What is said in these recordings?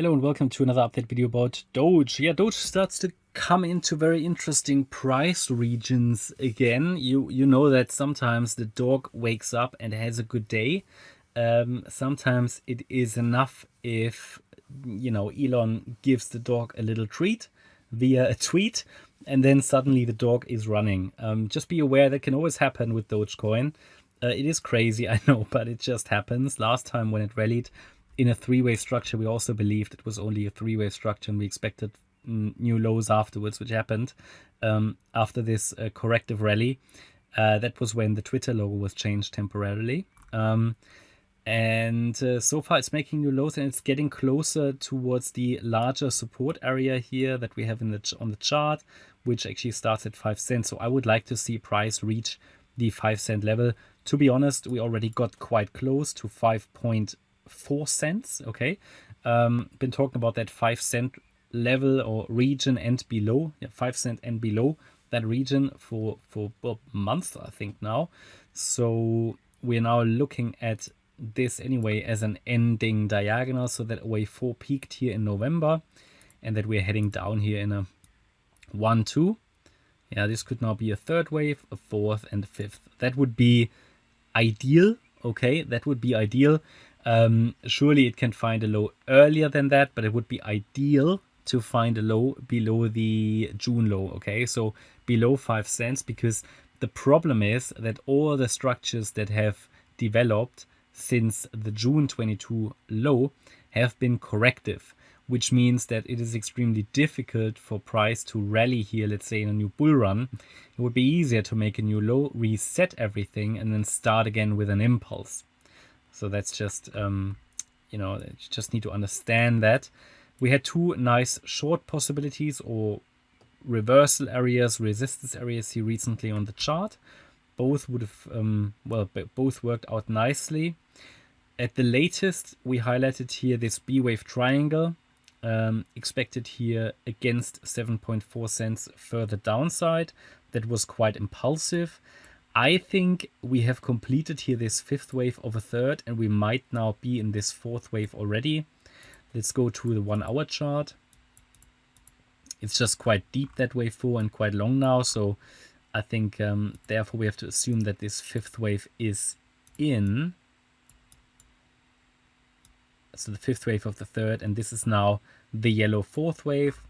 Hello and welcome to another update video about Doge. Yeah, Doge starts to come into very interesting price regions again. You know that sometimes the dog wakes up and has a good day. Sometimes it is enough if, Elon gives the dog a little treat via a tweet, and then suddenly the dog is running. Just be aware that can always happen with Dogecoin. It is crazy, I know, but it just happens. Last time when it rallied in a three-way structure, we also believed it was only a three-way structure, and we expected new lows afterwards, which happened after this corrective rally. That was when the Twitter logo was changed temporarily. So far it's making new lows, and it's getting closer towards the larger support area here that we have on the chart, which actually starts at 5 cents. So I would like to see price reach the 5-cent level. To be honest, we already got quite close to 5.4 cents. Okay, been talking about that 5-cent level or region and below. 5 cent and below that region for months, I think now. So we're now looking at this anyway as an ending diagonal, so that wave 4 peaked here in November, and that we're heading down here in a 1-2. Yeah, this could now be a third wave, a fourth, and a fifth. That would be ideal. Okay, that would be ideal. Surely it can find a low earlier than that, but it would be ideal to find a low below the June low. Okay, so below 5 cents, because the problem is that all the structures that have developed since the June 22 low have been corrective, which means that it is extremely difficult for price to rally here, let's say in a new bull run. It would be easier to make a new low, reset everything, and then start again with an impulse. So that's just, you just need to understand that. We had two nice short possibilities or reversal areas, resistance areas here recently on the chart. Both would have, both worked out nicely. At the latest, we highlighted here this B wave triangle, expected here against 7.4 cents further downside. That was quite impulsive. I think we have completed here this fifth wave of a third, and we might now be in this fourth wave already. Let's go to the 1 hour chart. It's just quite deep, that wave 4, and quite long now. So I think therefore we have to assume that this fifth wave is in. So the fifth wave of the third, and this is now the yellow fourth wave,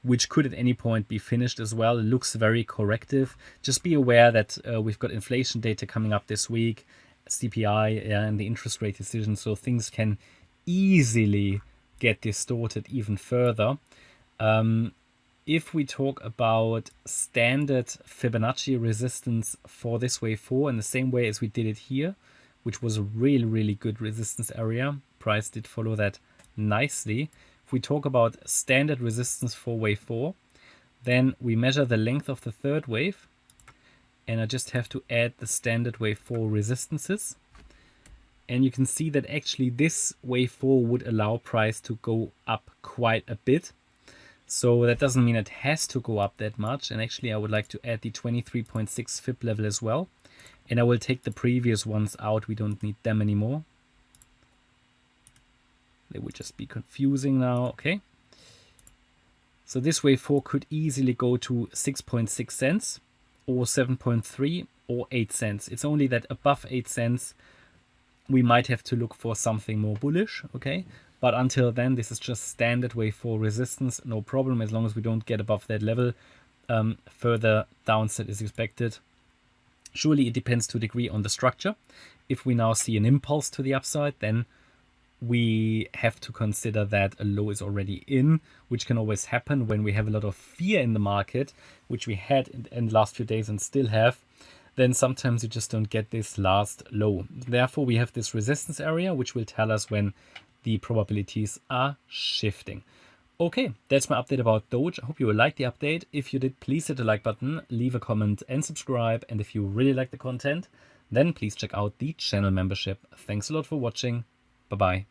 which could at any point be finished as well. It looks very corrective. Just be aware that we've got inflation data coming up this week, CPI, and the interest rate decision, so things can easily get distorted even further. If we talk about standard Fibonacci resistance for this wave 4 in the same way as we did it here, which was a really, really good resistance area, price did follow that nicely. If we talk about standard resistance for wave 4, then we measure the length of the third wave, and I just have to add the standard wave 4 resistances. And you can see that actually this wave 4 would allow price to go up quite a bit. So that doesn't mean it has to go up that much. And actually I would like to add the 23.6 Fib level as well. And I will take the previous ones out. We don't need them anymore. They would just be confusing now. Okay. So this wave 4 could easily go to 6.6 cents or 7.3 or 8 cents. It's only that above 8 cents, we might have to look for something more bullish. Okay. But until then, this is just standard wave 4 resistance. No problem. As long as we don't get above that level, further downside is expected. Surely it depends to a degree on the structure. If we now see an impulse to the upside, then we have to consider that a low is already in, which can always happen when we have a lot of fear in the market, which we had in the last few days and still have. Then sometimes you just don't get this last low. Therefore, we have this resistance area, which will tell us when the probabilities are shifting. Okay, that's my update about Doge. I hope you will like the update. If you did, please hit the like button, leave a comment and subscribe. And if you really like the content, then please check out the channel membership. Thanks a lot for watching. Bye-bye.